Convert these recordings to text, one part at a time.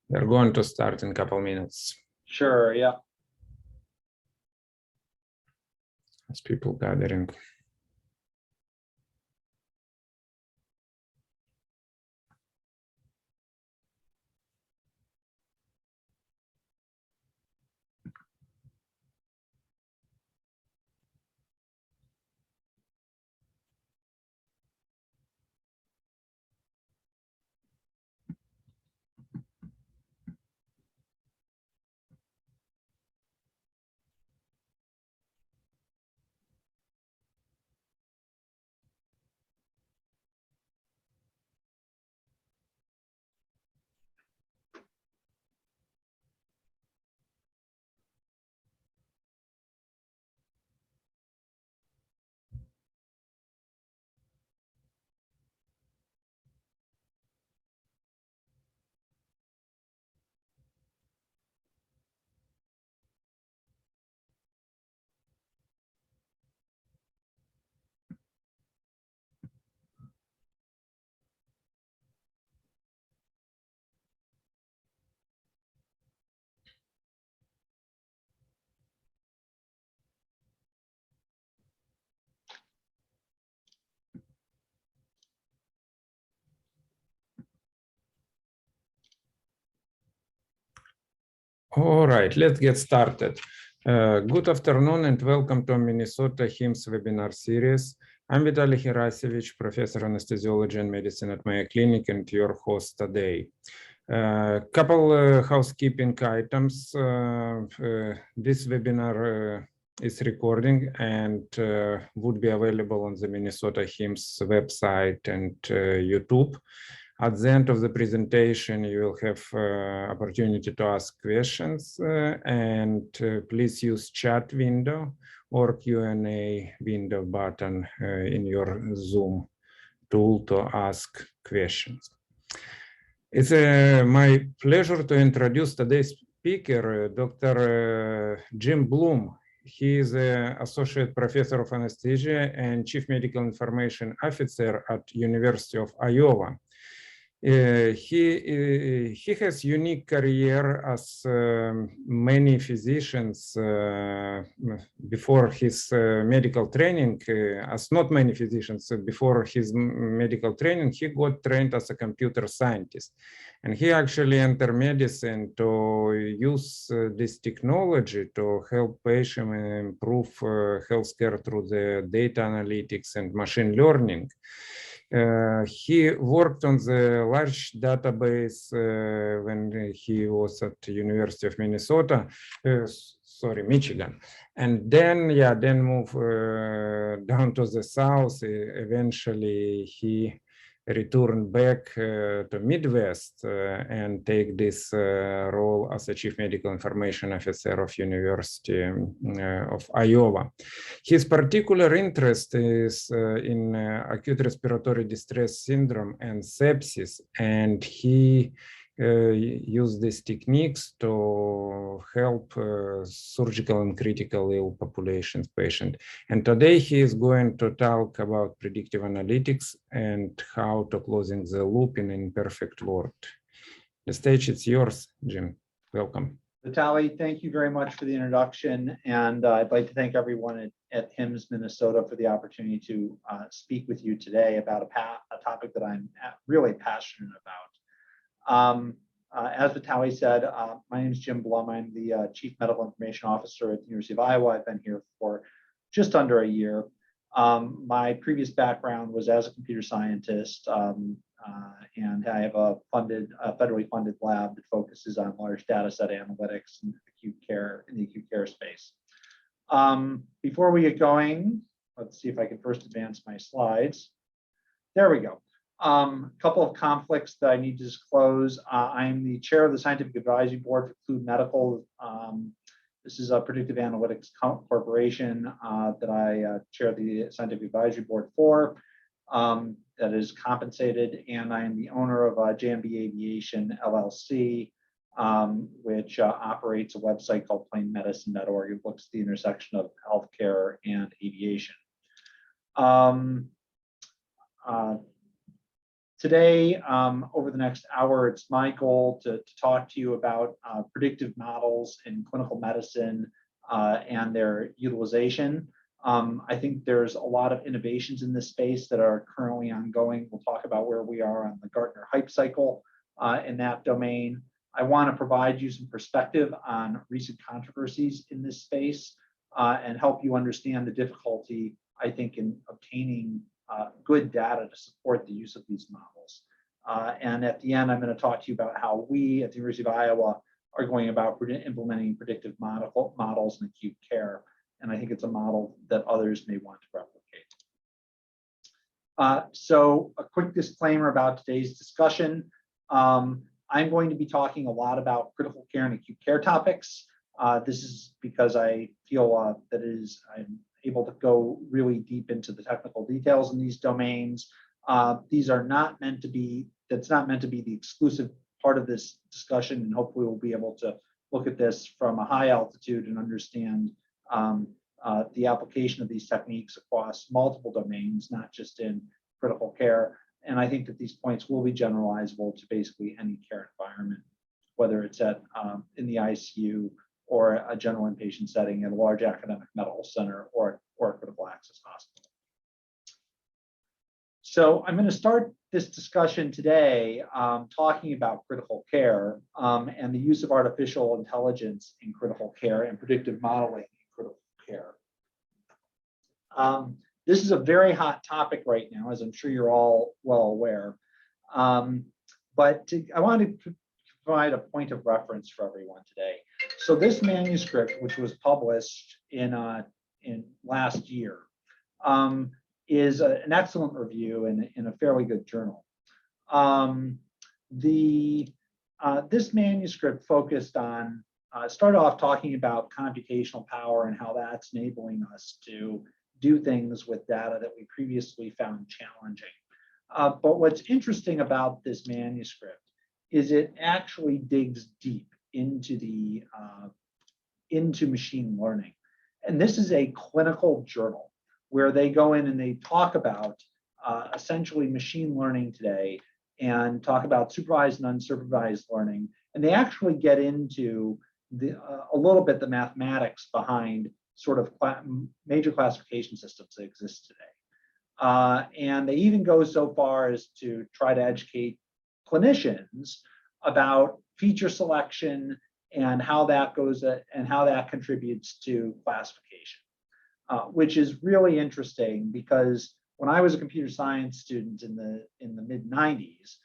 We're going to start in a couple minutes. Sure, yeah. As people gathering. All right, let's get started. Good afternoon and welcome to Minnesota HIMSS webinar series. I'm Vitaly Hirasevich, Professor of Anesthesiology and Medicine at Mayo Clinic and your host today. Couple housekeeping items. This webinar is recording and would be available on the Minnesota HIMSS website and YouTube. At the end of the presentation, you will have opportunity to ask questions and please use chat window or Q&A window button in your Zoom tool to ask questions. It's my pleasure to introduce today's speaker, Dr. Jim Bloom. He is an Associate Professor of Anesthesia and Chief Medical Information Officer at University of Iowa. He has unique career as many physicians before his medical training, as not many physicians before his medical training, he got trained as a computer scientist. And he actually entered medicine to use this technology to help patients improve healthcare through the data analytics and machine learning. He worked on the large database when he was at the University of Minnesota, Michigan. And then, then moved down to the south. Eventually, he returned back to Midwest and take this role as a Chief Medical Information Officer of University of Iowa. His particular interest is in acute respiratory distress syndrome and sepsis, and he use these techniques to help surgical and critical ill populations patient. And today he is going to talk about predictive analytics and how to closing the loop in an imperfect world. The stage is yours, Jim. Welcome. Vitaly, thank you very much for the introduction. And I'd like to thank everyone at HIMSS Minnesota for the opportunity to speak with you today about a topic that I'm really passionate about. As Vitaly said, my name is Jim Blum. I'm the Chief Medical Information Officer at the University of Iowa. I've been here for just under a year. My previous background was as a computer scientist, and I have a federally funded lab that focuses on large data set analytics and acute care in the acute care space. Before we get going, let's see if I can first advance my slides. There we go. A couple of conflicts that I need to disclose. I'm the chair of the Scientific Advisory Board for Fluid Medical. This is a Predictive Analytics Corporation that I chair the Scientific Advisory Board for. That is compensated, and I am the owner of JMB Aviation LLC, which operates a website called plainmedicine.org. It looks at the intersection of healthcare and aviation. Today, over the next hour, it's my goal to talk to you about predictive models in clinical medicine and their utilization. I think there's a lot of innovations in this space that are currently ongoing. We'll talk about where we are on the Gartner hype cycle in that domain. I want to provide you some perspective on recent controversies in this space and help you understand the difficulty, I think, in obtaining good data to support the use of these models. And at the end, I'm going to talk to you about how we at the University of Iowa are going about implementing predictive models in acute care. And I think it's a model that others may want to replicate. So a quick disclaimer about today's discussion. I'm going to be talking a lot about critical care and acute care topics. This is because I feel that I'm able to go really deep into the technical details in these domains. These are not meant to be, that's not meant to be the exclusive part of this discussion, and hopefully we'll be able to look at this from a high altitude and understand the application of these techniques across multiple domains, not just in critical care. And I think that these points will be generalizable to basically any care environment, whether it's at in the ICU or a general inpatient setting at a large academic medical center or a critical access hospital. So I'm going to start this discussion today talking about critical care and the use of artificial intelligence in critical care and predictive modeling in critical care. This is a very hot topic right now, as I'm sure you're all well aware. I wanted to provide a point of reference for everyone today. So this manuscript, which was published in last year, is an excellent review in a fairly good journal. This manuscript focused on, started off talking about computational power and how that's enabling us to do things with data that we previously found challenging. But what's interesting about this manuscript is it actually digs deep into into machine learning. And this is a clinical journal where they go in and they talk about essentially machine learning today and talk about supervised and unsupervised learning. And they actually get into a little bit the mathematics behind sort of major classification systems that exist today. And they even go so far as to try to educate clinicians about feature selection and how that goes and how that contributes to classification, which is really interesting because when I was a computer science student in the mid 90s,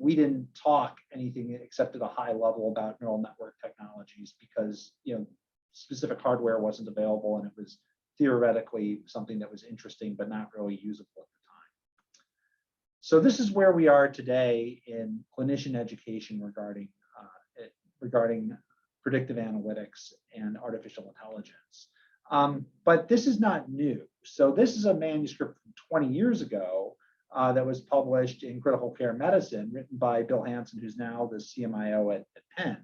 we didn't talk anything except at a high level about neural network technologies because specific hardware wasn't available and it was theoretically something that was interesting but not really usable at the time. So this is where we are today in clinician education regarding predictive analytics and artificial intelligence. But this is not new. So this is a manuscript from 20 years ago that was published in Critical Care Medicine, written by Bill Hansen, who's now the CMIO at Penn.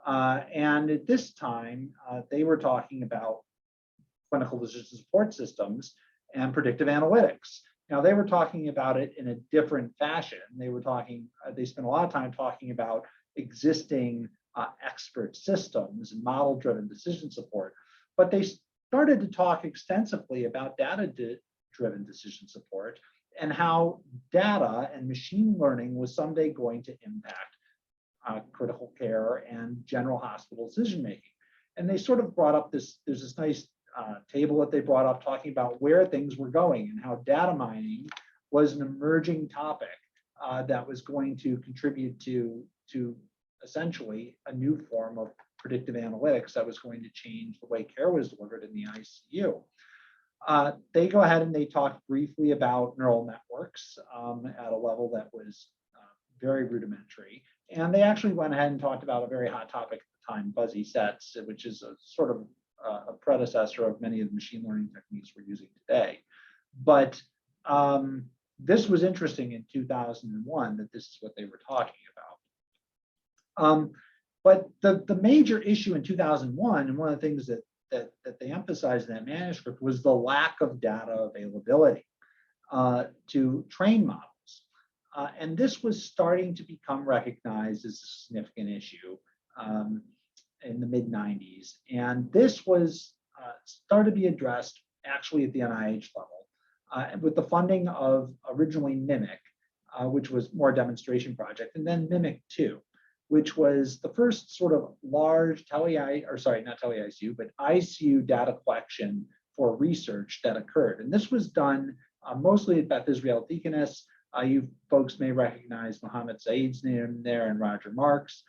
And at this time, they were talking about clinical decision support systems and predictive analytics. Now, they were talking about it in a different fashion. They spent a lot of time talking about existing expert systems and model-driven decision support, but they started to talk extensively about data-driven decision support and how data and machine learning was someday going to impact critical care and general hospital decision-making. And they sort of brought up there's this nice table that they brought up talking about where things were going and how data mining was an emerging topic that was going to contribute to essentially a new form of predictive analytics that was going to change the way care was delivered in the ICU. They go ahead and they talk briefly about neural networks at a level that was very rudimentary. And they actually went ahead and talked about a very hot topic at the time, fuzzy sets, which is a sort of a predecessor of many of the machine learning techniques we're using today. But this was interesting in 2001 that this is what they were talking about. But the major issue in 2001, and one of the things that they emphasized in that manuscript, was the lack of data availability. to train models. And this was starting to become recognized as a significant issue in the mid-90s. And this was started to be addressed actually at the NIH level with the funding of originally MIMIC, which was more a demonstration project, and then MIMIC 2, which was the first sort of large ICU data collection for research that occurred. And this was done mostly at Beth Israel Deaconess. You folks may recognize Mohammed Saeed's name there and Roger Marks,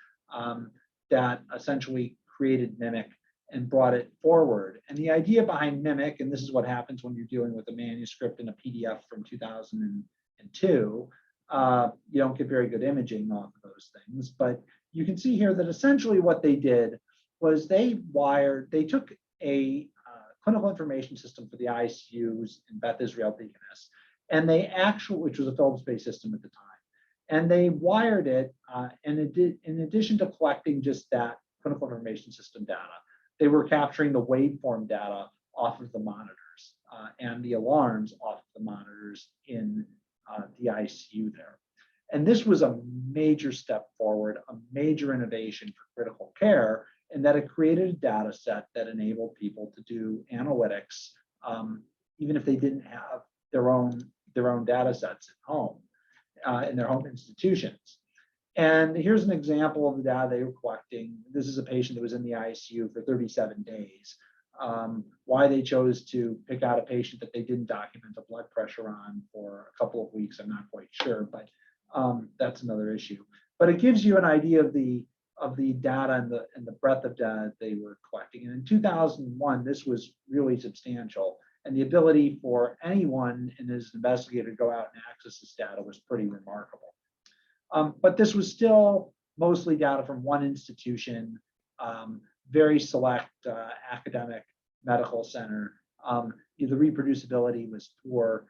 that essentially created MIMIC and brought it forward. And the idea behind MIMIC, and this is what happens when you're dealing with a manuscript and a PDF from 2002, you don't get very good imaging off of those things, but you can see here that essentially what they did was they took a clinical information system for the ICUs in Beth Israel Deaconess, and they actually, which was a Philips-based system at the time, and they wired it, and it did, in addition to collecting just that clinical information system data, they were capturing the waveform data off of the monitors and the alarms off of the monitors in the ICU there. And this was a major step forward, a major innovation for critical care, in that it created a data set that enabled people to do analytics, even if they didn't have their own data sets at home, in their home institutions. And here's an example of the data they were collecting. This is a patient that was in the ICU for 37 days. Why they chose to pick out a patient that they didn't document a blood pressure on for a couple of weeks, I'm not quite sure, but that's another issue. But it gives you an idea of the data and the breadth of data they were collecting. And in 2001, this was really substantial. And the ability for anyone and as an investigator to go out and access this data was pretty remarkable. But this was still mostly data from one institution, very select academic medical center. The reproducibility was poor.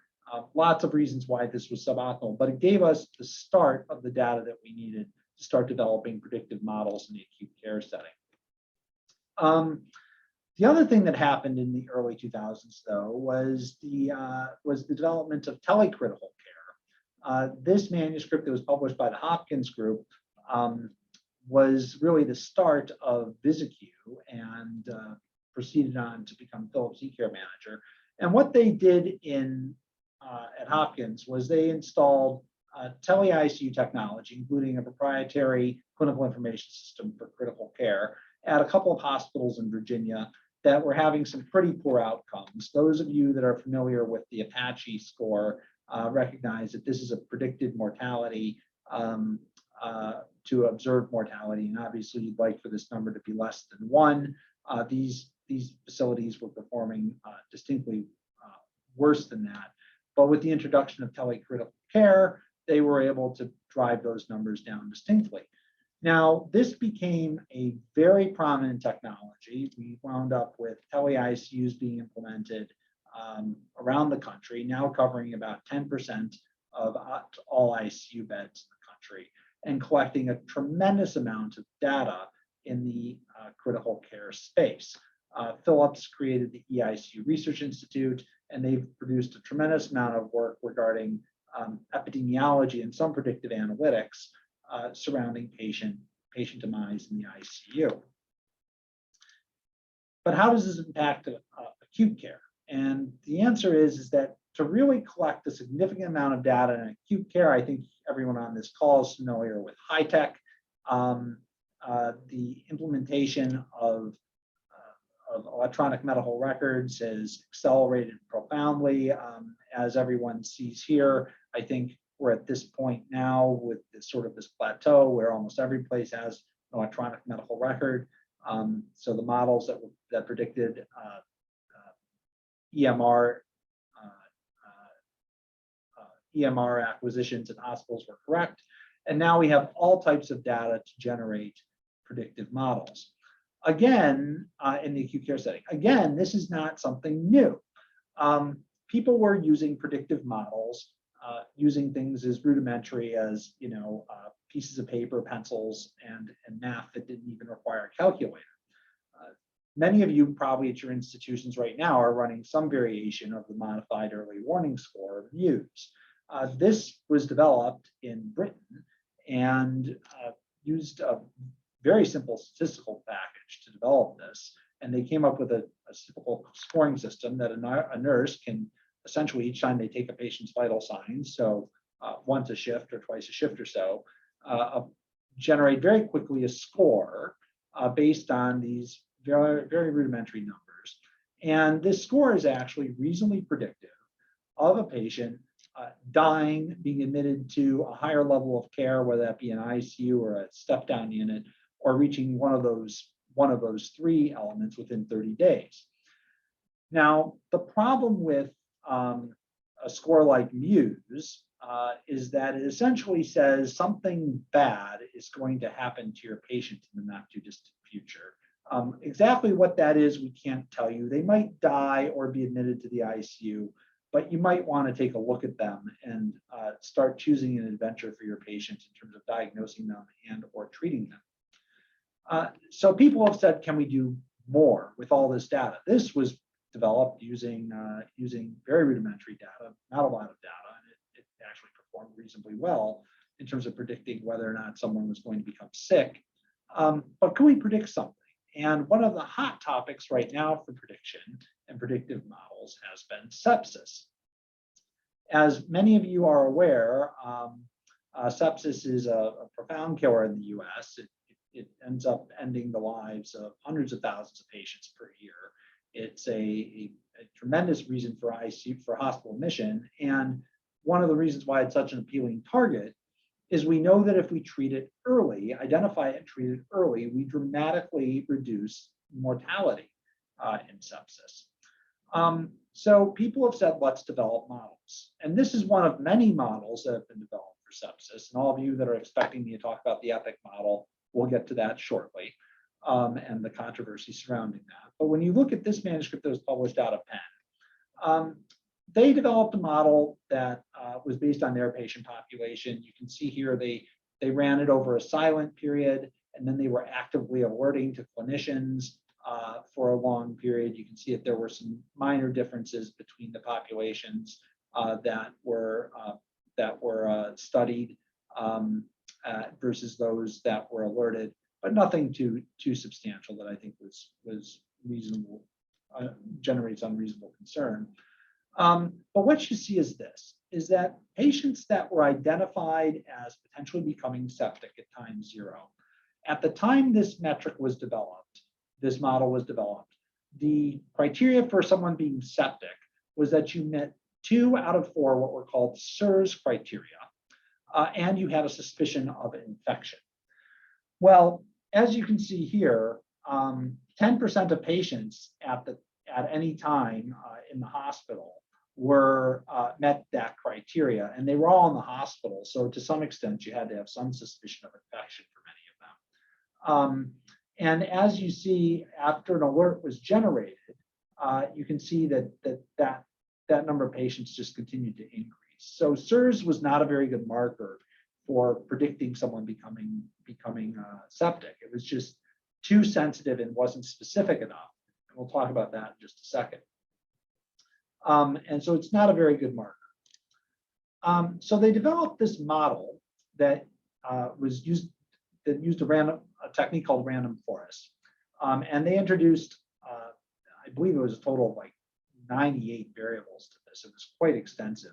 Lots of reasons why this was suboptimal, but it gave us the start of the data that we needed to start developing predictive models in the acute care setting. The other thing that happened in the early 2000s, though, was the development of telecritical care. This manuscript that was published by the Hopkins Group was really the start of VisiQ and proceeded on to become Philips eCare Manager. And what they did at Hopkins was they installed tele-ICU technology, including a proprietary clinical information system for critical care, at a couple of hospitals in Virginia that were having some pretty poor outcomes. Those of you that are familiar with the Apache score recognize that this is a predicted mortality to observed mortality, and obviously you'd like for this number to be less than 1. These facilities were performing distinctly worse than that. But with the introduction of telecritical care, they were able to drive those numbers down distinctly. Now, this became a very prominent technology. We wound up with tele-ICUs being implemented around the country, now covering about 10% of all ICU beds in the country, and collecting a tremendous amount of data in the critical care space. Philips created the EICU Research Institute, and they've produced a tremendous amount of work regarding epidemiology and some predictive analytics surrounding patient demise in the ICU. But how does this impact acute care? And the answer is that to really collect a significant amount of data in acute care, I think everyone on this call is familiar with HITECH. The implementation of electronic medical records has accelerated profoundly. As everyone sees here, I think we're at this point now with this plateau where almost every place has an electronic medical record. So the models that predicted EMR acquisitions in hospitals were correct. And now we have all types of data to generate predictive models. Again, in the acute care setting, again, this is not something new. People were using predictive models, using things as rudimentary as pieces of paper, pencils, and math that didn't even require a calculator. Many of you probably at your institutions right now are running some variation of the modified early warning score, MUSE. This was developed in Britain and used a very simple statistical package to develop this. And they came up with a simple scoring system that a nurse can essentially, each time they take a patient's vital signs, so once a shift or twice a shift or so, generate very quickly a score based on these very, very rudimentary numbers. And this score is actually reasonably predictive of a patient dying, being admitted to a higher level of care, whether that be an ICU or a step-down unit, or reaching one of those three elements within 30 days. Now, the problem with a score like MUSE is that it essentially says something bad is going to happen to your patient in the not too distant future. Exactly what that is, we can't tell you. They might die or be admitted to the ICU, but you might want to take a look at them and start choosing an adventure for your patient in terms of diagnosing them and or treating them. So people have said, can we do more with all this data? This was developed using very rudimentary data, not a lot of data, and it actually performed reasonably well in terms of predicting whether or not someone was going to become sick. But can we predict something? And one of the hot topics right now for prediction and predictive models has been sepsis. As many of you are aware, sepsis is a profound killer in the US. It ends up ending the lives of hundreds of thousands of patients per year. It's a tremendous reason for ICU, for hospital admission. And one of the reasons why it's such an appealing target is we know that if we treat it early, identify it and treat it early, we dramatically reduce mortality in sepsis. So people have said, let's develop models. And this is one of many models that have been developed for sepsis. And all of you that are expecting me to talk about the EPIC model, we'll get to that shortly, and the controversy surrounding that. But when you look at this manuscript that was published out of Penn, they developed a model that was based on their patient population. You can see here they ran it over a silent period, and then they were actively alerting to clinicians for a long period. You can see that there were some minor differences between the populations that were studied versus those that were alerted, but nothing too substantial that I think was reasonable, generates unreasonable concern. But what you see is this, is that patients that were identified as potentially becoming septic at time zero, at the time this metric was developed, this model was developed, the criteria for someone being septic was that you met 2 out of 4 what were called SIRS criteria, and you had a suspicion of infection. Well, as you can see here, 10% of patients at any time in the hospital were met that criteria, and they were all in the hospital. So to some extent, you had to have some suspicion of infection for many of them. And as you see, after an alert was generated, you can see that number of patients just continued to increase. So SIRS was not a very good marker for predicting someone becoming septic. It was just too sensitive and wasn't specific enough. And we'll talk about that in just a second. And so it's not a very good marker. So they developed this model that used a technique called random forest. And they introduced, I believe it was a total of like 98 variables to this. It was quite extensive.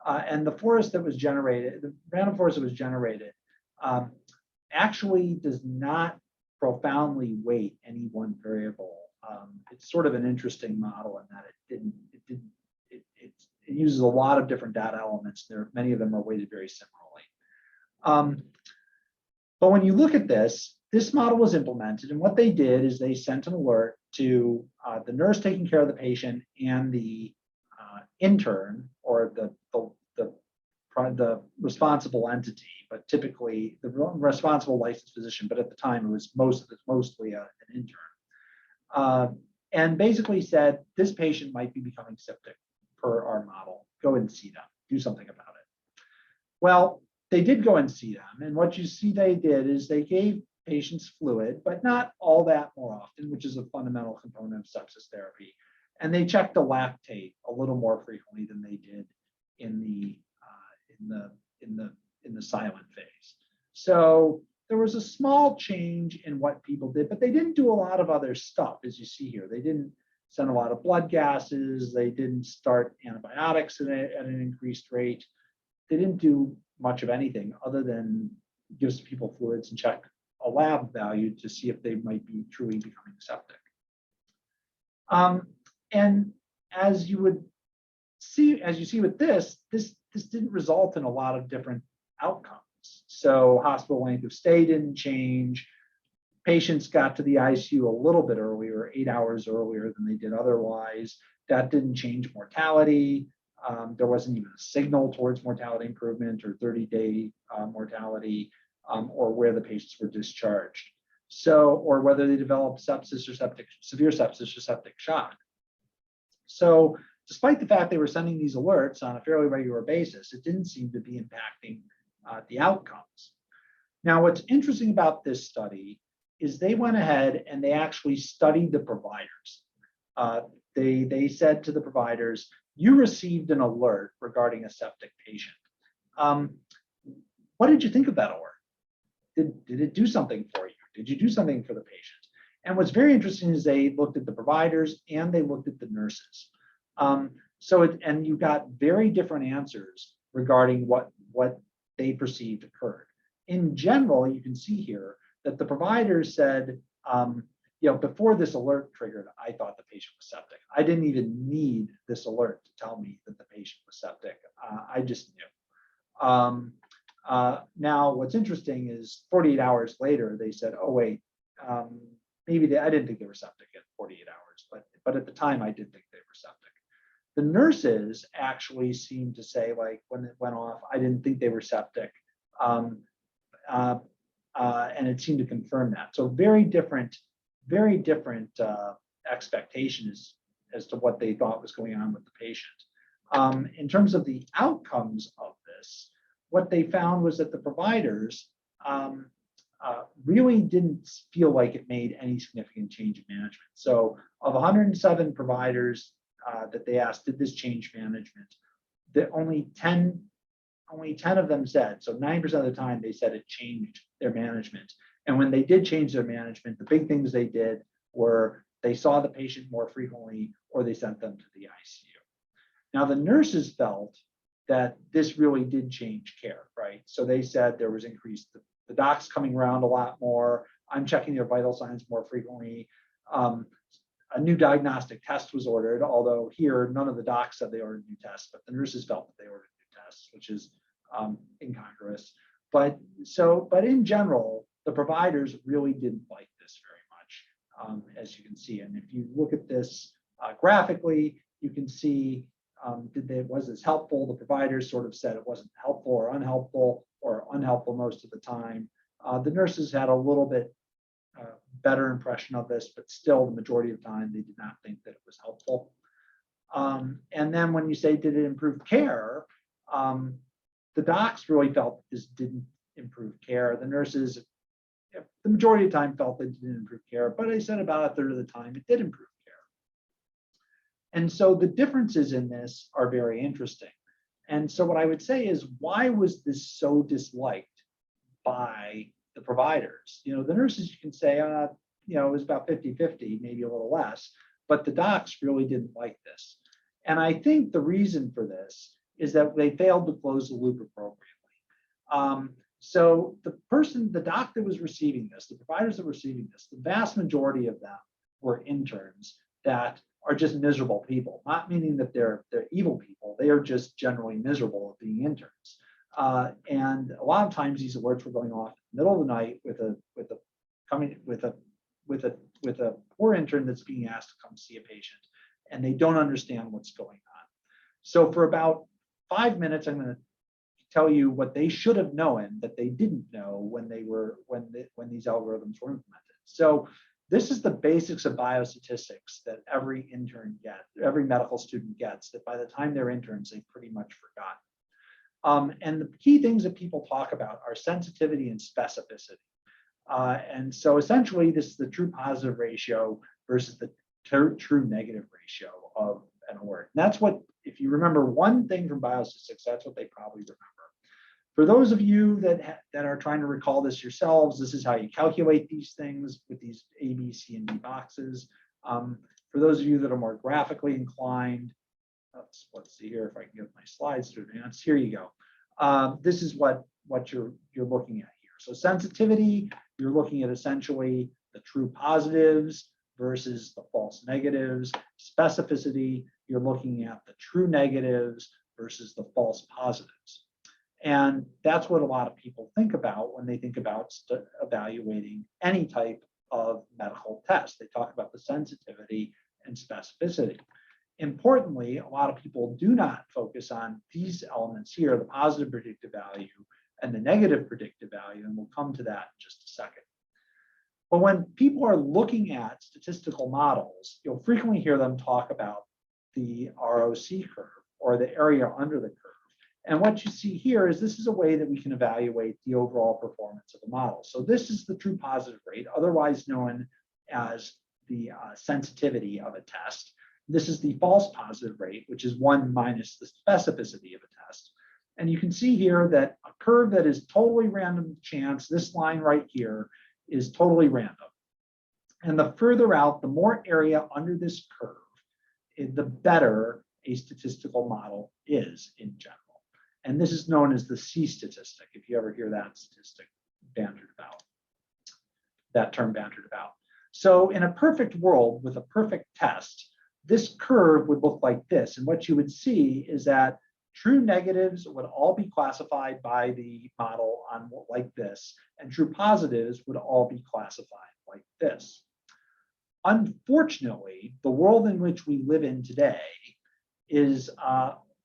And the forest that was generated, the random forest that was generated, actually does not profoundly weight any one variable. It's sort of an interesting model in that it uses a lot of different data elements. Many of them are weighted very similarly. But when you look at this model was implemented, and what they did is they sent an alert to the nurse taking care of the patient and the intern, or the responsible entity, but typically the responsible licensed physician, but at the time it was mostly an intern. And basically said, this patient might be becoming septic per our model. Go and see them, do something about it. Well, they did go and see them. And what you see they did is they gave patient's fluid, but not all that more often, which is a fundamental component of sepsis therapy. And they checked the lactate a little more frequently than they did in the silent phase. So there was a small change in what people did, but they didn't do a lot of other stuff, as you see here. They didn't send a lot of blood gases. They didn't start antibiotics at an increased rate. They didn't do much of anything other than give some people fluids and check a lab value to see if they might be truly becoming septic. And as you see with this didn't result in a lot of different outcomes. So hospital length of stay didn't change. Patients got to the ICU a little bit earlier, 8 hours earlier than they did otherwise. That didn't change mortality. There wasn't even a signal towards mortality improvement or 30-day mortality, or where the patients were discharged. So, or whether they developed sepsis or severe sepsis or septic shock. So despite the fact they were sending these alerts on a fairly regular basis, it didn't seem to be impacting the outcomes. Now, what's interesting about this study is they went ahead and they actually studied the providers. They said to the providers, you received an alert regarding a septic patient. What did you think of that alert? Did it do something for you? Did you do something for the patient? And what's very interesting is they looked at the providers and they looked at the nurses. And you got very different answers regarding what they perceived occurred. In general, you can see here that the providers said, before this alert triggered, I thought the patient was septic. I didn't even need this alert to tell me that the patient was septic. I just knew. Now, what's interesting is 48 hours later, they said, oh, wait, maybe I didn't think they were septic at 48 hours, but at the time I did think they were septic. The nurses actually seemed to say, like, when it went off, I didn't think they were septic. And it seemed to confirm that. So very different expectations as to what they thought was going on with the patient. In terms of the outcomes of this, what they found was that the providers really didn't feel like it made any significant change in management. So of 107 providers that they asked, did this change management? That only 10 of them said, so 9% of the time they said it changed their management. And when they did change their management, the big things they did were they saw the patient more frequently or they sent them to the ICU. Now the nurses felt that this really did change care, right? So they said there was increased, the docs coming around a lot more, I'm checking their vital signs more frequently. A new diagnostic test was ordered, although here none of the docs said they ordered new tests, but the nurses felt that they ordered new tests, which is incongruous. But in general, the providers really didn't like this very much, as you can see. And if you look at this graphically, you can see, was this helpful? The providers sort of said it wasn't helpful or unhelpful most of the time. The nurses had a little bit better impression of this, but still the majority of the time they did not think that it was helpful. And then when you say, did it improve care? The docs really felt this didn't improve care. The nurses, the majority of the time felt that it didn't improve care, but I said about a third of the time it did improve care. And so the differences in this are very interesting. And so what I would say is, why was this so disliked by the providers? The nurses, you can say, it was about 50-50, maybe a little less, but the docs really didn't like this. And I think the reason for this is that they failed to close the loop appropriately. So the doc that was receiving this, the providers that were receiving this, the vast majority of them were interns that are just miserable people, not meaning that they're evil people. They are just generally miserable at being interns. And a lot of times these alerts were going off in the middle of the night with a poor intern that's being asked to come see a patient, and they don't understand what's going on. So for about 5 minutes, I'm going to tell you what they should have known that they didn't know when these algorithms were implemented. So this is the basics of biostatistics that every intern gets, every medical student gets, that by the time they're interns, they pretty much forgot. And the key things that people talk about are sensitivity and specificity. And so essentially, this is the true positive ratio versus the true negative ratio of an award. And that's what, if you remember one thing from biostatistics, that's what they probably remember. For those of you that are trying to recall this yourselves, this is how you calculate these things with these A, B, C, and D boxes. For those of you that are more graphically inclined, let's see here if I can get my slides to advance. Here you go. This is what you're looking at here. So sensitivity, you're looking at essentially the true positives versus the false negatives. Specificity, you're looking at the true negatives versus the false positives. And that's what a lot of people think about when they think about evaluating any type of medical test. They talk about the sensitivity and specificity. Importantly, a lot of people do not focus on these elements here, the positive predictive value and the negative predictive value, and we'll come to that in just a second. But when people are looking at statistical models, you'll frequently hear them talk about the ROC curve, or the area under the curve. And what you see here is this is a way that we can evaluate the overall performance of a model. So this is the true positive rate, otherwise known as the sensitivity of a test. This is the false positive rate, which is 1 minus the specificity of a test. And you can see here that a curve that is totally random chance, this line right here, is totally random. And the further out, the more area under this curve, the better a statistical model is in general. And this is known as the C statistic, if you ever hear that statistic bantered about, that term bantered about. So in a perfect world with a perfect test, this curve would look like this. And what you would see is that true negatives would all be classified by the model on like this, and true positives would all be classified like this. Unfortunately, the world in which we live in today is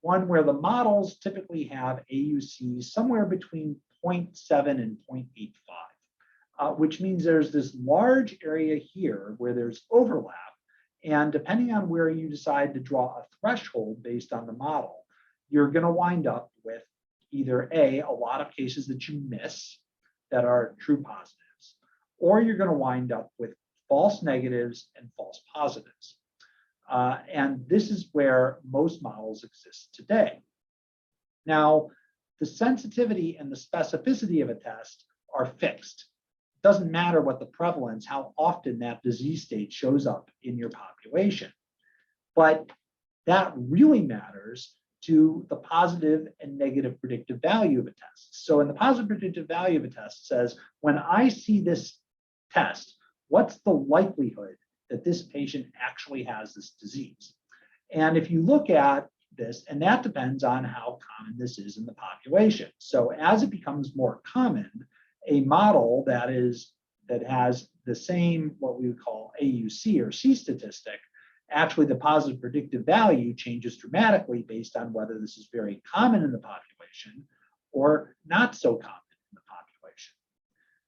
one where the models typically have AUCs somewhere between 0.7 and 0.85, which means there's this large area here where there's overlap. And depending on where you decide to draw a threshold based on the model, you're going to wind up with either a lot of cases that you miss that are true positives, or you're going to wind up with false negatives and false positives. And this is where most models exist today. Now, the sensitivity and the specificity of a test are fixed. It doesn't matter what the prevalence, how often that disease state shows up in your population. But that really matters to the positive and negative predictive value of a test. So in the positive predictive value of a test says, when I see this test, what's the likelihood that this patient actually has this disease? And if you look at this, and that depends on how common this is in the population. So as it becomes more common, a model that has the same, what we would call AUC or C statistic, actually the positive predictive value changes dramatically based on whether this is very common in the population or not so common in the population.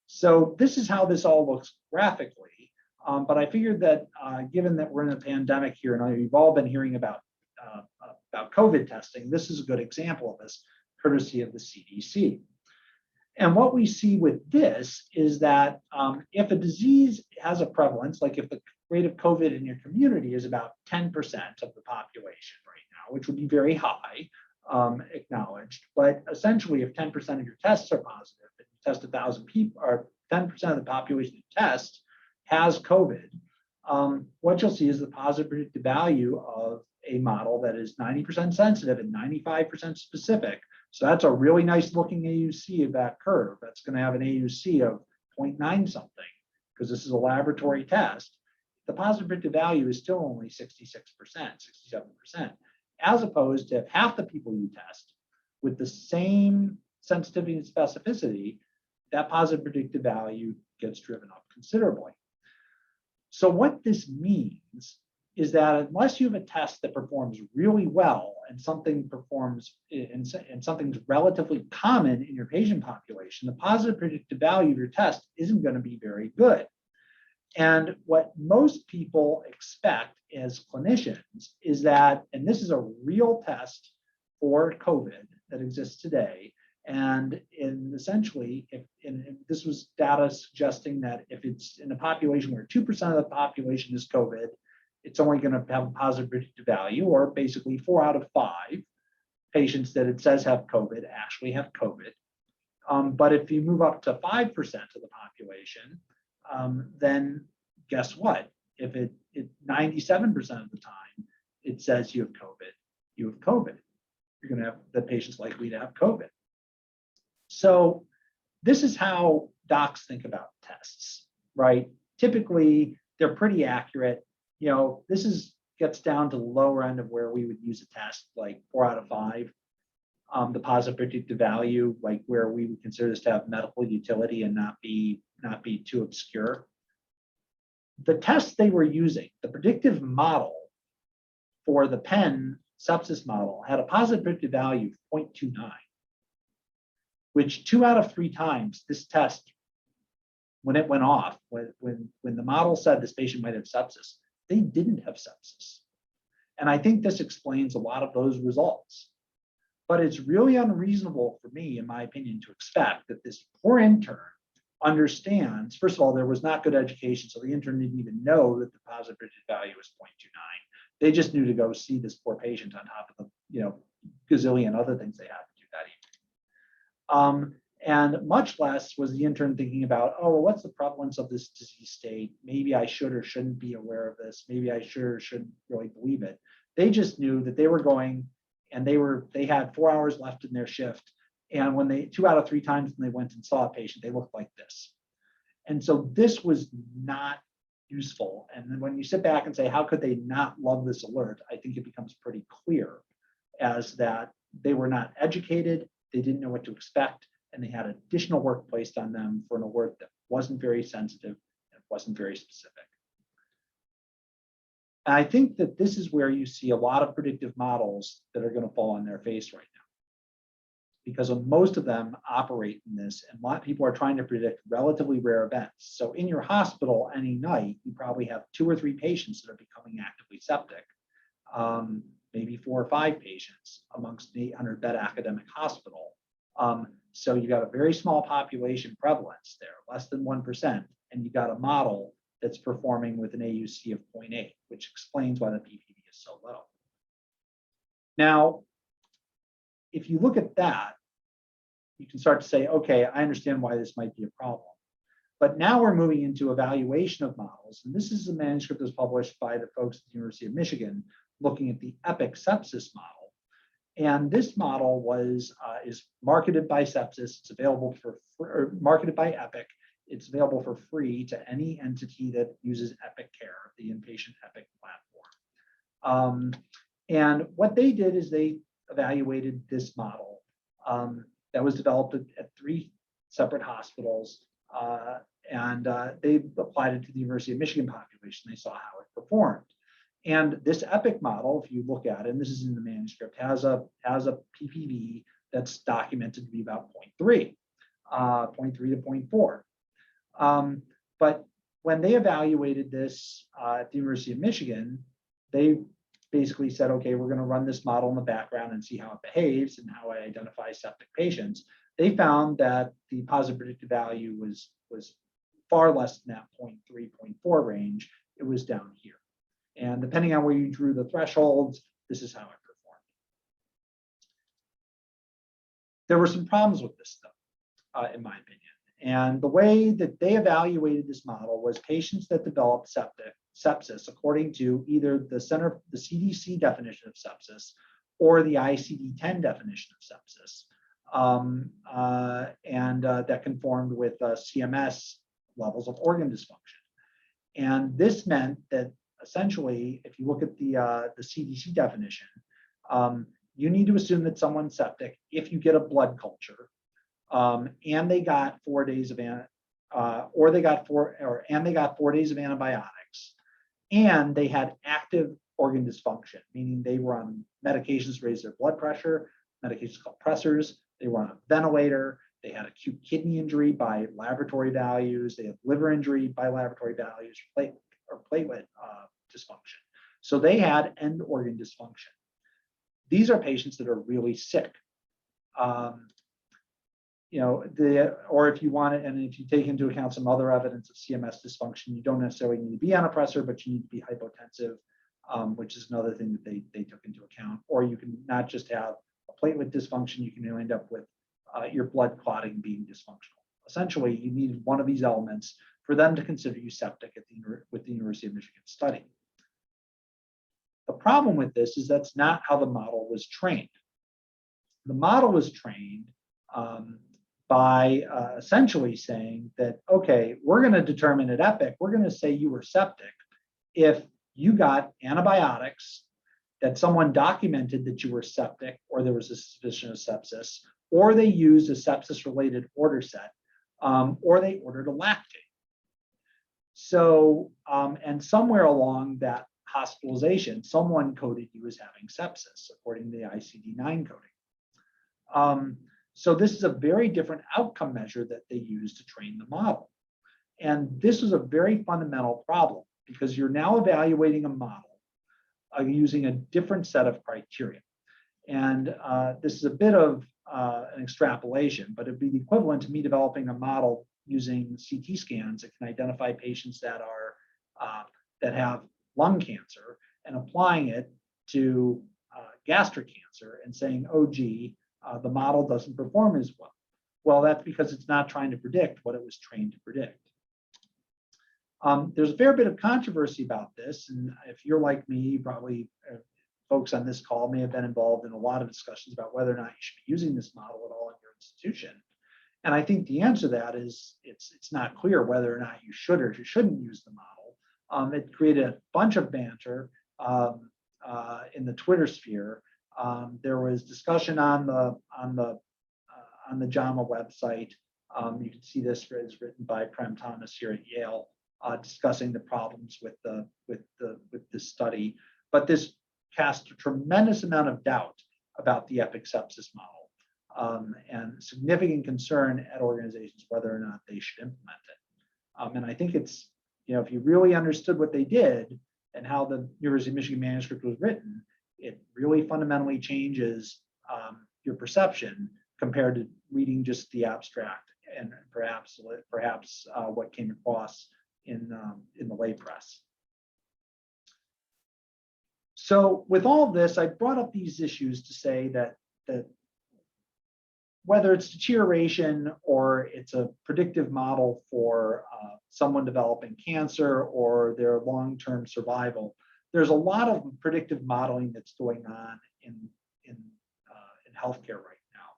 So this is how this all looks graphically. But I figured that given that we're in a pandemic here, and you've all been hearing about COVID testing, this is a good example of this, courtesy of the CDC. And what we see with this is that if a disease has a prevalence, like if the rate of COVID in your community is about 10% of the population right now, which would be very high, acknowledged, but essentially if 10% of your tests are positive, and you test 1,000 people, or 10% of the population you test has COVID, what you'll see is the positive predictive value of a model that is 90% sensitive and 95% specific. So that's a really nice looking AUC of that curve. That's going to have an AUC of 0.9 something, because this is a laboratory test. The positive predictive value is still only 66%, 67%, as opposed to if half the people you test with the same sensitivity and specificity, that positive predictive value gets driven up considerably. So what this means is that unless you have a test that performs really well and something performs and something's relatively common in your patient population, the positive predictive value of your test isn't going to be very good. And what most people expect as clinicians is that, and this is a real test for COVID that exists today, And essentially, and this was data suggesting that if it's in a population where 2% of the population is COVID, it's only going to have a positive predictive value, or basically 4 out of 5 patients that it says have COVID actually have COVID. But if you move up to 5% of the population, then guess what? If it 97% of the time it says you have COVID, you have COVID. You're going to have the patient's likely to have COVID. So this is how docs think about tests, right? Typically, they're pretty accurate. You know, this gets down to the lower end of where we would use a test, like 4 out of 5. The positive predictive value, like where we would consider this to have medical utility and not be too obscure. The tests they were using, the predictive model for the Penn sepsis model, had a positive predictive value of 0.29, which 2 out of 3 times this test, when it went off, when the model said this patient might have sepsis, they didn't have sepsis. And I think this explains a lot of those results. But it's really unreasonable for me, in my opinion, to expect that this poor intern understands, first of all, there was not good education, so the intern didn't even know that the positive predictive value was 0.29. They just knew to go see this poor patient on top of the gazillion other things they had to do that evening. And much less was the intern thinking about, oh, well, what's the prevalence of this disease state? Maybe I should or shouldn't be aware of this. Maybe I should or shouldn't really believe it. They just knew that they were going, and they had 4 hours left in their shift. And when 2 out of 3 times when they went and saw a patient, they looked like this. And so this was not useful. And then when you sit back and say, how could they not love this alert? I think it becomes pretty clear as that they were not educated, they didn't know what to expect, and they had additional work placed on them for an alert that wasn't very sensitive and wasn't very specific. And I think that this is where you see a lot of predictive models that are going to fall on their face right now, because most of them operate in this, and a lot of people are trying to predict relatively rare events. So in your hospital any night, you probably have 2 or 3 patients that are becoming actively septic, maybe 4 or 5 patients amongst an 800-bed academic hospital. So you got a very small population prevalence there, less than 1%, and you got a model that's performing with an AUC of 0.8, which explains why the PPV is so low. Now, if you look at that, you can start to say, okay, I understand why this might be a problem. But now we're moving into evaluation of models. And this is a manuscript that was published by the folks at the University of Michigan looking at the EPIC sepsis model. And this model is marketed by Sepsis. It's available marketed by EPIC. It's available for free to any entity that uses Epic Care, the inpatient Epic platform. And what they did is they evaluated this model that was developed at 3 separate hospitals, and they applied it to the University of Michigan population. They saw how it performed. And this EPIC model, if you look at it, and this is in the manuscript, has a PPV that's documented to be about 0.3 to 0.4. But when they evaluated this at the University of Michigan, they basically said, okay, we're going to run this model in the background and see how it behaves and how it identifies septic patients. They found that the positive predictive value was far less than that 0.3, 0.4 range. It was down here. And depending on where you drew the thresholds, this is how it performed. There were some problems with this, though, in my opinion. And the way that they evaluated this model was patients that developed sepsis according to either the CDC definition of sepsis or the ICD-10 definition of sepsis, that conformed with CMS levels of organ dysfunction. And this meant that essentially, if you look at the CDC definition, you need to assume that someone's septic if you get a blood culture, and they got 4 days of they got 4 days of antibiotics, and they had active organ dysfunction, meaning they were on medications to raise their blood pressure, medications called pressors. They were on a ventilator. They had acute kidney injury by laboratory values. They had liver injury by laboratory values, platelet dysfunction. So they had end organ dysfunction. These are patients that are really sick. or if you want it, and if you take into account some other evidence of CMS dysfunction, you don't necessarily need to be on a pressor, but you need to be hypotensive, which is another thing that they took into account. Or you can not just have a platelet dysfunction, you can end up with your blood clotting being dysfunctional. Essentially, you needed one of these elements for them to consider you septic with the University of Michigan study. The problem with this is that's not how the model was trained. The model was trained by essentially saying that, okay, we're going to determine at EPIC, we're going to say you were septic if you got antibiotics, that someone documented that you were septic or there was a suspicion of sepsis, or they used a sepsis-related order set, or they ordered a lactate. So, and somewhere along that hospitalization, someone coded you as having sepsis, according to the ICD-9 coding. So this is a very different outcome measure that they use to train the model. And this is a very fundamental problem because you're now evaluating a model using a different set of criteria. And this is a bit of an extrapolation, but it'd be the equivalent to me developing a model using CT scans that can identify patients that are that have lung cancer and applying it to gastric cancer and saying, oh, gee, the model doesn't perform as well. Well, that's because it's not trying to predict what it was trained to predict. There's a fair bit of controversy about this. And if you're like me, probably folks on this call may have been involved in a lot of discussions about whether or not you should be using this model at all in your institution. And I think the answer to that is it's not clear whether or not you should or you shouldn't use the model. It created a bunch of banter in the Twitter sphere. There was discussion on the JAMA website. You can see this is written by Prem Thomas here at Yale, discussing the problems with this study. But this cast a tremendous amount of doubt about the EPIC sepsis model and significant concern at organizations whether or not they should implement it. And I think it's, if you really understood what they did and how the University of Michigan manuscript was written, it really fundamentally changes your perception compared to reading just the abstract and perhaps what came across in the lay press. So with all of this, I brought up these issues to say that whether it's deterioration or it's a predictive model for someone developing cancer or their long-term survival, there's a lot of predictive modeling that's going on in healthcare right now.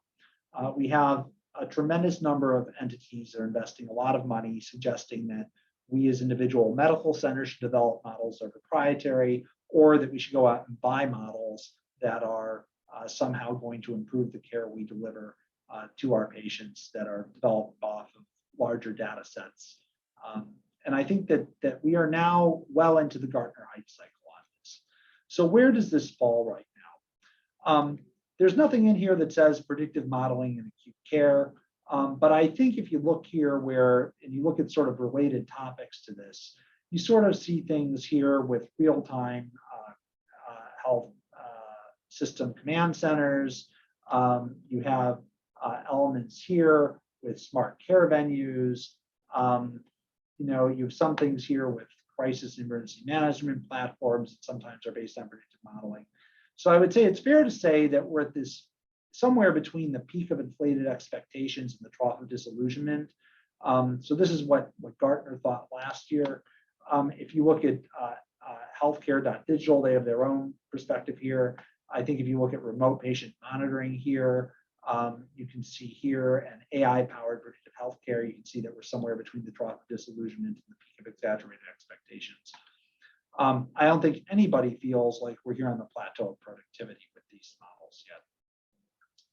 We have a tremendous number of entities that are investing a lot of money, suggesting that we as individual medical centers should develop models that are proprietary, or that we should go out and buy models that are somehow going to improve the care we deliver to our patients that are developed off of larger data sets. And I think that we are now well into the Gartner hype cycle on this. So where does this fall right now? There's nothing in here that says predictive modeling in acute care. But I think if you look here and you look at sort of related topics to this, you sort of see things here with real-time health system command centers. You have elements here with smart care venues. You have some things here with crisis and emergency management platforms that sometimes are based on predictive modeling. So I would say it's fair to say that we're at this somewhere between the peak of inflated expectations and the trough of disillusionment. So this is what Gartner thought last year. If you look at healthcare.digital, they have their own perspective here. I think if you look at remote patient monitoring here, you can see here an AI-powered predictive healthcare. You can see that we're somewhere between the trough of disillusionment and the peak of exaggerated expectations. I don't think anybody feels like we're here on the plateau of productivity with these models yet.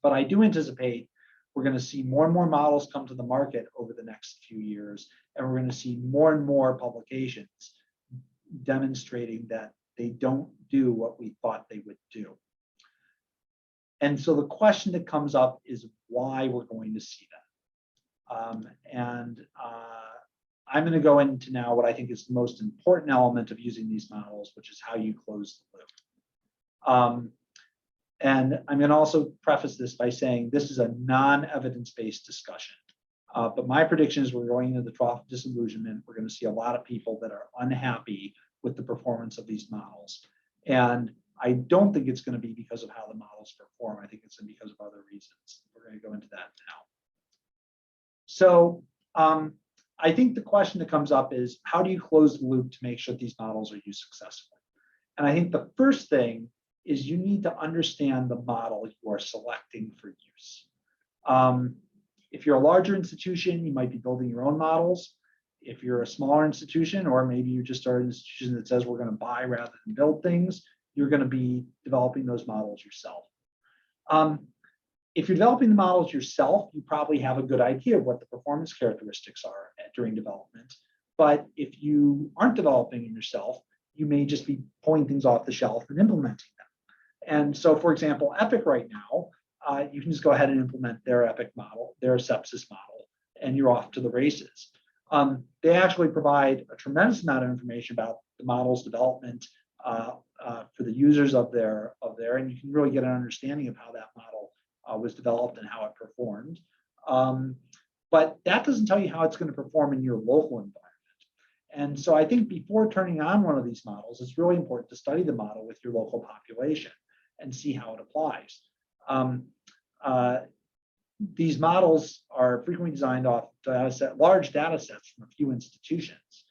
But I do anticipate we're going to see more and more models come to the market over the next few years, and we're going to see more and more publications demonstrating that they don't do what we thought they would do. And so the question that comes up is why we're going to see that. I'm going to go into now what I think is the most important element of using these models, which is how you close the loop. And I'm going to also preface this by saying this is a non-evidence-based discussion. But my prediction is we're going into the trough of disillusionment. We're going to see a lot of people that are unhappy with the performance of these models. And I don't think it's going to be because of how the models perform. I think it's because of other reasons. We're going to go into that now. So I think the question that comes up is, how do you close the loop to make sure that these models are used successfully? And I think the first thing is you need to understand the model you are selecting for use. If you're a larger institution, you might be building your own models. If you're a smaller institution, or maybe you just are an institution that says we're going to buy rather than build things, you're going to be developing those models yourself. If you're developing the models yourself, you probably have a good idea of what the performance characteristics are during development. But if you aren't developing them yourself, you may just be pulling things off the shelf and implementing them. And so, for example, Epic right now, you can just go ahead and implement their Epic model, their sepsis model, and you're off to the races. They actually provide a tremendous amount of information about the model's development for the users of their, and you can really get an understanding of how that model was developed and how it performed. But that doesn't tell you how it's going to perform in your local environment. And so I think before turning on one of these models, it's really important to study the model with your local population and see how it applies. These models are frequently designed off large data sets from a few institutions,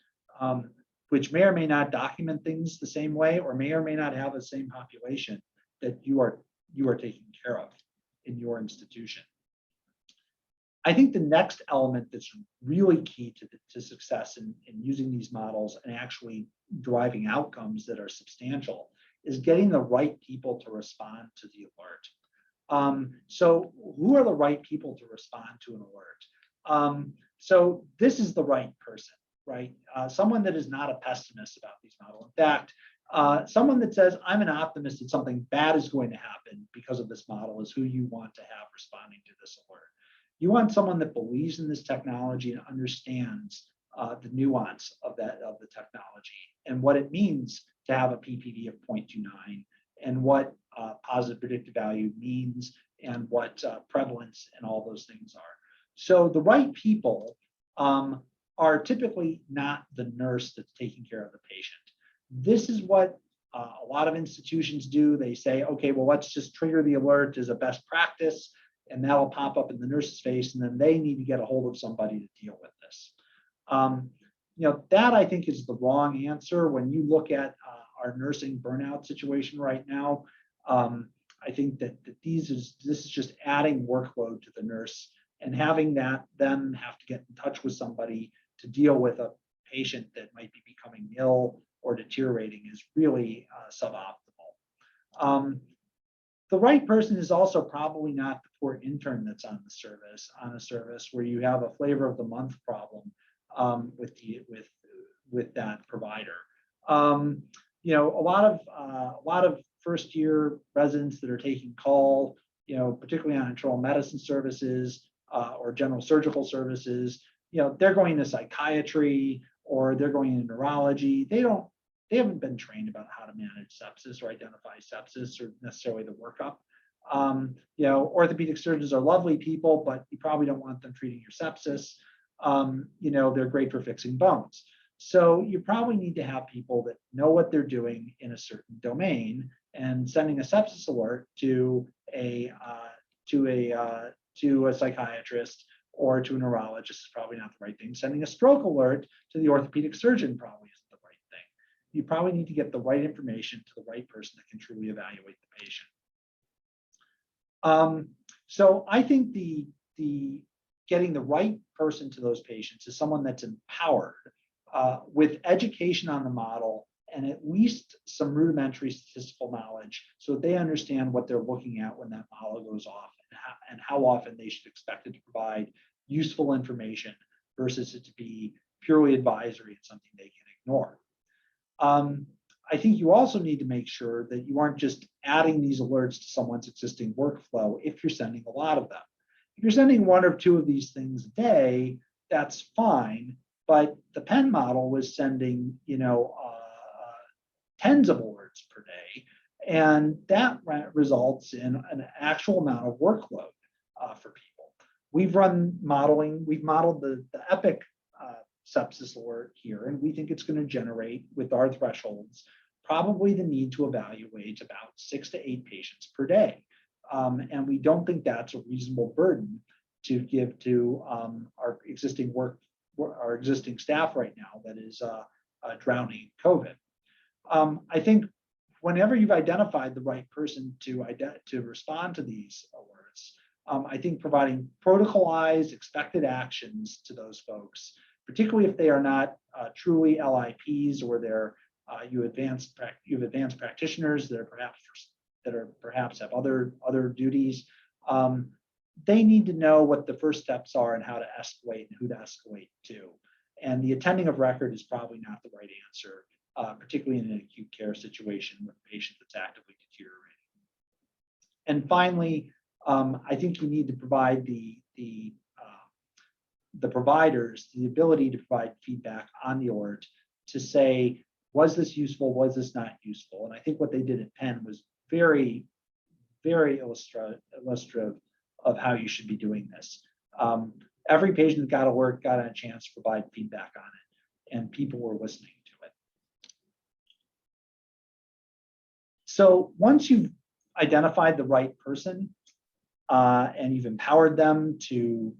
which may or may not document things the same way, or may not have the same population that you are taking care of in your institution. I think the next element that's really key to success in using these models and actually driving outcomes that are substantial is getting the right people to respond to the alert. So who are the right people to respond to an alert? So this is the right person, right? Someone that is not a pessimist about these models. In fact, someone that says, I'm an optimist that something bad is going to happen because of this model is who you want to have responding to this alert. You want someone that believes in this technology and understands the nuance of the technology and what it means to have a PPV of 0.29 and what positive predictive value means and what prevalence and all those things are. So the right people are typically not the nurse that's taking care of the patient. This is what a lot of institutions do. They say, okay, well, let's just trigger the alert as a best practice, and that'll pop up in the nurse's face, and then they need to get a hold of somebody to deal with this. That I think is the wrong answer. When you look at our nursing burnout situation right now, I think that this is just adding workload to the nurse and having them have to get in touch with somebody to deal with a patient that might be becoming ill or deteriorating is really suboptimal. The right person is also probably not the poor intern that's on a service where you have a flavor of the month problem with that provider. A lot of first year residents that are taking call, particularly on internal medicine services or general surgical services, they're going to psychiatry or they're going to neurology. They haven't been trained about how to manage sepsis or identify sepsis or necessarily the workup. Orthopedic surgeons are lovely people, but you probably don't want them treating your sepsis. They're great for fixing bones. So you probably need to have people that know what they're doing in a certain domain, and sending a sepsis alert to a psychiatrist or to a neurologist is probably not the right thing. Sending a stroke alert to the orthopedic surgeon probably isn't the right thing. You probably need to get the right information to the right person that can truly evaluate the patient. So I think the getting the right person to those patients is someone that's empowered with education on the model and at least some rudimentary statistical knowledge so that they understand what they're looking at when that model goes off and how often they should expect it to provide useful information versus it to be purely advisory and something they can ignore. I think you also need to make sure that you aren't just adding these alerts to someone's existing workflow if you're sending a lot of them. If you're sending one or two of these things a day, that's fine. But the Penn model was sending, tens of alerts per day, And that results in an actual amount of workload for people. We've run modeling, we've modeled the EPIC sepsis alert here, and we think it's going to generate, with our thresholds, probably the need to evaluate about 6 to 8 patients per day. And we don't think that's a reasonable burden to give to our existing staff right now that is drowning in COVID. I think whenever you've identified the right person to respond to these alerts, I think providing protocolized expected actions to those folks, particularly if they are not truly LIPs or they're you have advanced practitioners that are perhaps have other duties. They need to know what the first steps are and how to escalate and who to escalate to. And the attending of record is probably not the right answer, particularly in an acute care situation with a patient that's actively deteriorating. And finally, I think you need to provide the providers the ability to provide feedback on the alert to say, was this useful? Was this not useful? And I think what they did at Penn was very, very illustrative of how you should be doing this. Every patient that got alert got a chance to provide feedback on it, and people were listening to it. So once you've identified the right person and you've empowered them to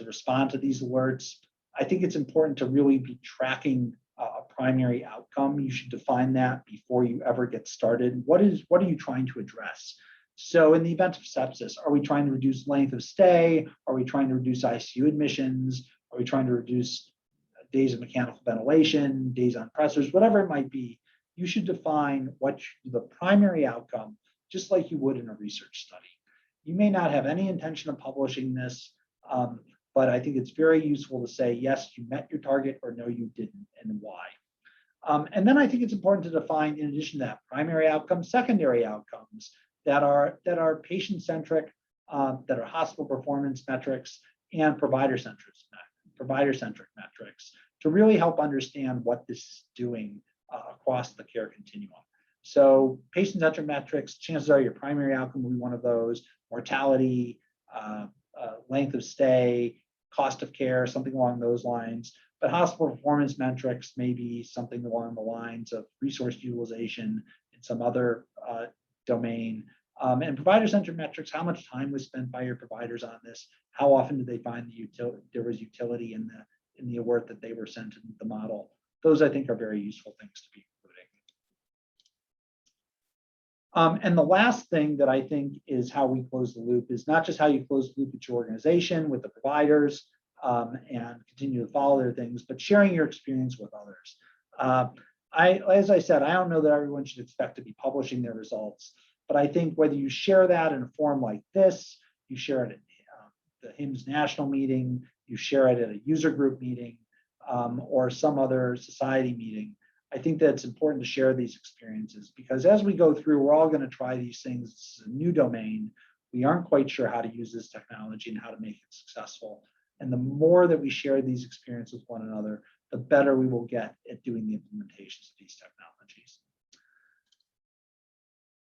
respond to these alerts, I think it's important to really be tracking a primary outcome. You should define that before you ever get started. What are you trying to address? So in the event of sepsis, are we trying to reduce length of stay? Are we trying to reduce ICU admissions? Are we trying to reduce days of mechanical ventilation, days on pressors, whatever it might be? You should define what the primary outcome, just like you would in a research study. You may not have any intention of publishing this, but I think it's very useful to say, yes, you met your target, or no, you didn't, and why. And then I think it's important to define, in addition to that primary outcome, secondary outcomes that are patient-centric, that are hospital performance metrics, and provider-centric metrics to really help understand what this is doing across the care continuum. So patient-centric metrics, chances are your primary outcome will be one of those: mortality, length of stay, cost of care, something along those lines. But hospital performance metrics may be something along the lines of resource utilization in some other domain. And provider-centric metrics: how much time was spent by your providers on this? How often did they find there was utility in the alert that they were sent in the model? Those, I think, are very useful things to be including. And the last thing that I think is how we close the loop is not just how you close the loop with your organization, with the providers, and continue to follow their things, but sharing your experience with others. As I said, I don't know that everyone should expect to be publishing their results, but I think whether you share that in a forum like this, you share it at the HIMSS national meeting, you share it at a user group meeting, or some other society meeting, I think that it's important to share these experiences, because as we go through, we're all going to try these things. It's a new domain. We aren't quite sure how to use this technology and how to make it successful. And the more that we share these experiences with one another, the better we will get at doing the implementations of these technologies.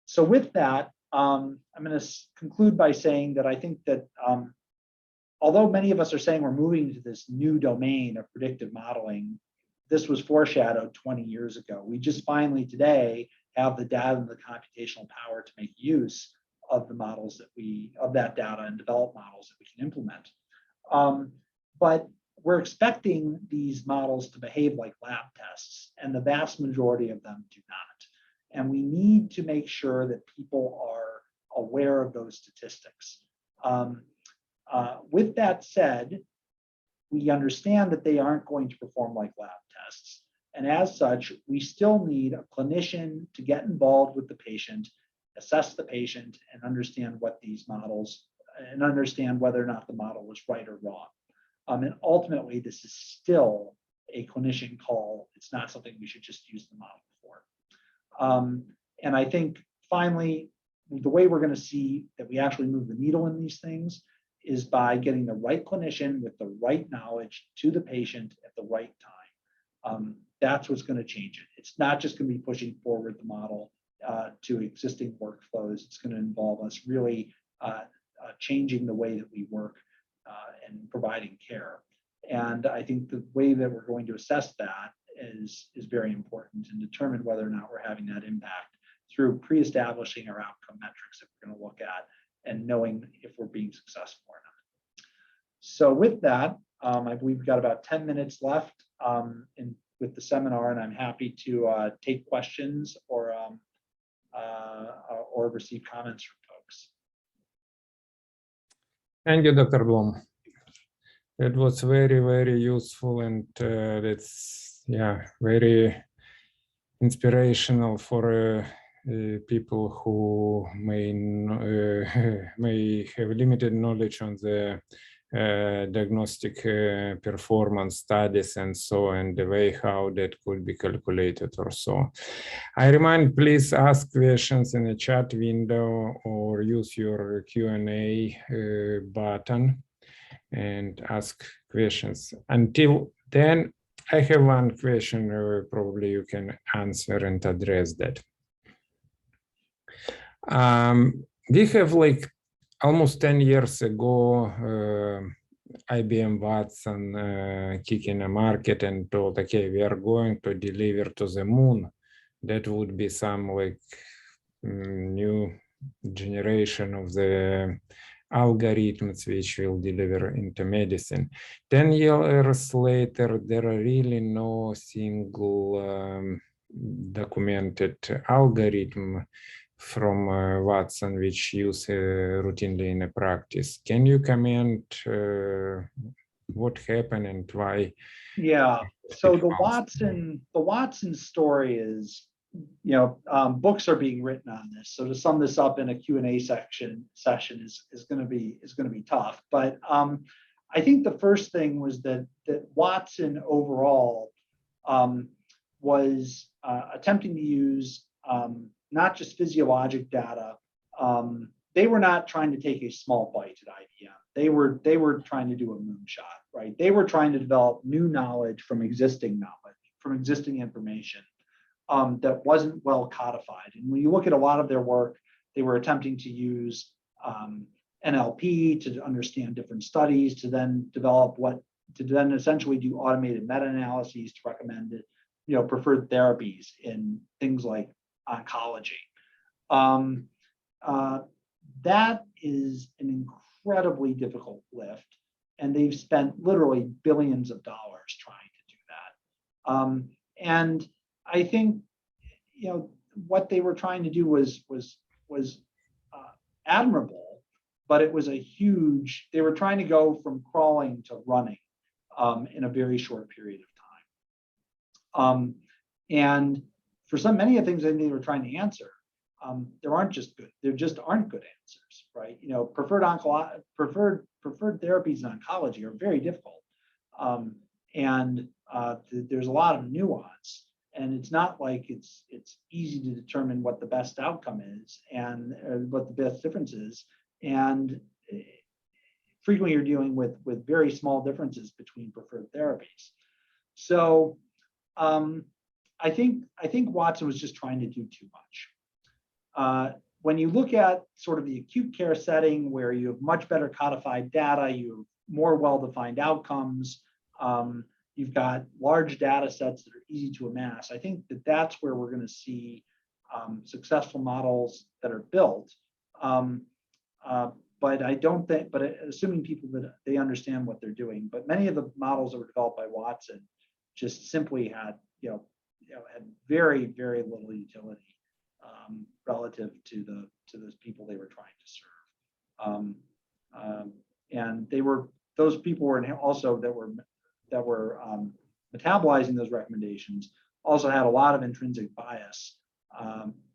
So with that, I'm going to conclude by saying that I think that although many of us are saying we're moving to this new domain of predictive modeling, this was foreshadowed 20 years ago. We just finally today have the data and the computational power to make use of the models of that data and develop models that we can implement. But we're expecting these models to behave like lab tests, and the vast majority of them do not. And we need to make sure that people are aware of those statistics. With that said, we understand that they aren't going to perform like lab tests. And as such, we still need a clinician to get involved with the patient, assess the patient, and understand what these models, and understand whether or not the model was right or wrong. And ultimately, this is still a clinician call. It's not something we should just use the model for. And I think finally, the way we're going to see that we actually move the needle in these things is by getting the right clinician with the right knowledge to the patient at the right time. That's what's going to change it. It's not just going to be pushing forward the model to existing workflows. It's going to involve us really changing the way that we work and providing care. And I think the way that we're going to assess that is very important and determine whether or not we're having that impact through pre-establishing our outcome metrics that we're going to look at and knowing if we're being successful or not. So with that, I believe we've got about 10 minutes left with the seminar, and I'm happy to take questions or receive comments from folks. Thank you, Dr. Blum. It was very, very useful, and it's very inspirational for people who may have limited knowledge on the diagnostic performance studies and so, and the way how that could be calculated or so. I remind, please ask questions in the chat window or use your Q&A button and ask questions. Until then, I have one question, probably you can answer and address that. We have like almost 10 years ago, IBM Watson kicking a market and told, okay, we are going to deliver to the moon. That would be some like new generation of the algorithms which will deliver into medicine. 10 years later, there are really no single documented algorithm from Watson which use routinely in a practice. Can you comment what happened and why? Yeah, so the Watson story is, books are being written on this. So to sum this up in a Q&A session is going to be tough. But I think the first thing was that Watson overall was attempting to use not just physiologic data. They were not trying to take a small bite at IBM. They were trying to do a moonshot, right? They were trying to develop new knowledge from existing information that wasn't well codified. And when you look at a lot of their work, they were attempting to use NLP to understand different studies, to then essentially do automated meta-analyses to recommend preferred therapies in things like oncology. That is an incredibly difficult lift, and they've spent literally billions of dollars trying to do that. And I think what they were trying to do was admirable, but it was they were trying to go from crawling to running in a very short period of time. And for many of the things that they were trying to answer, there just aren't good answers, right? Preferred therapies in oncology are very difficult, and there's a lot of nuance, and it's not like it's easy to determine what the best outcome is and what the best difference is, and frequently you're dealing with very small differences between preferred therapies. So I think Watson was just trying to do too much. When you look at sort of the acute care setting where you have much better codified data, you have more well-defined outcomes, you've got large data sets that are easy to amass, I think that's where we're going to see successful models that are built. But assuming people that they understand what they're doing, but many of the models that were developed by Watson just simply had very, very little utility relative to those people they were trying to serve. And those people were also that were metabolizing those recommendations also had a lot of intrinsic bias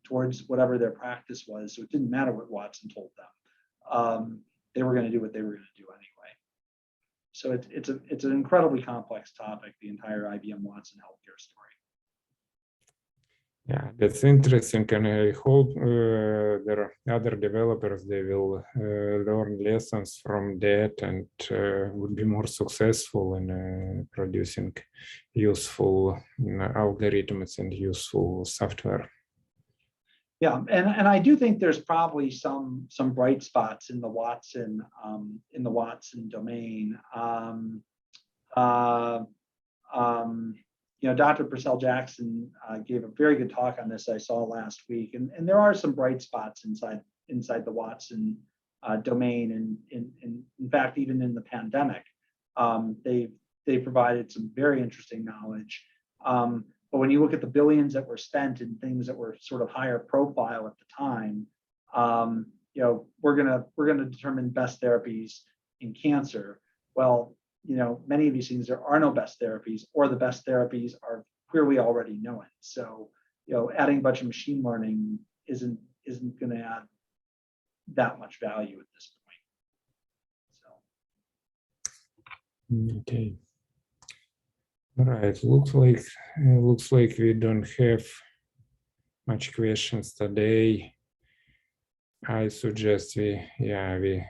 towards whatever their practice was. So it didn't matter what Watson told them. They were going to do what they were going to do anyway. So it's an incredibly complex topic, the entire IBM Watson healthcare story. Yeah, that's interesting, and I hope there are other developers, they will learn lessons from that and would be more successful in producing useful algorithms and useful software. Yeah, and I do think there's probably some bright spots in the Watson domain. You know, Dr. Purcell Jackson gave a very good talk on this I saw last week, and there are some bright spots inside the Watson domain, and in fact, even in the pandemic, they provided some very interesting knowledge. But when you look at the billions that were spent in things that were sort of higher profile at the time, you know, we're gonna determine best therapies in cancer. Well, you know, many of these things, there are no best therapies, or the best therapies are clearly already known. So, you know, adding a bunch of machine learning isn't going to add that much value at this point. So. Okay. All right. Looks like we don't have much questions today. I suggest we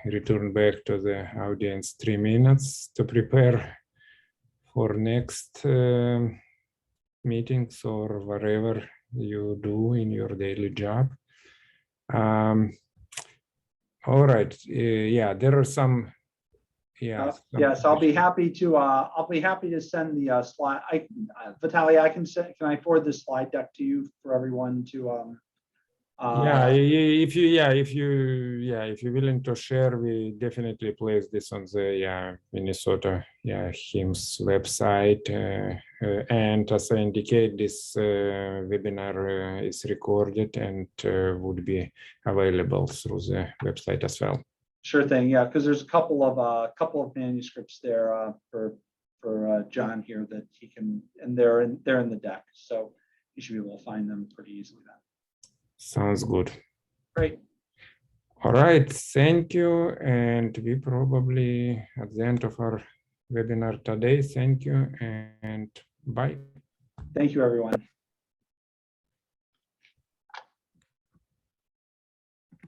return back to the audience 3 minutes to prepare for next meetings or whatever you do in your daily job. All right. Yeah, there are some. Yes, I'll be happy to send the slide. Vitaly, can I forward this slide deck to you for everyone to if you're willing to share, we definitely place this on the Minnesota HIMSS website, and as I indicate, this webinar is recorded and would be available through the website as well. Sure thing, yeah, because there's a couple of manuscripts there for John here that he can, and they're in the deck, so you should be able to find them pretty easily then. Sounds good. Great. All right, thank you. And we probably at the end of our webinar today. Thank you and bye. Thank you, everyone.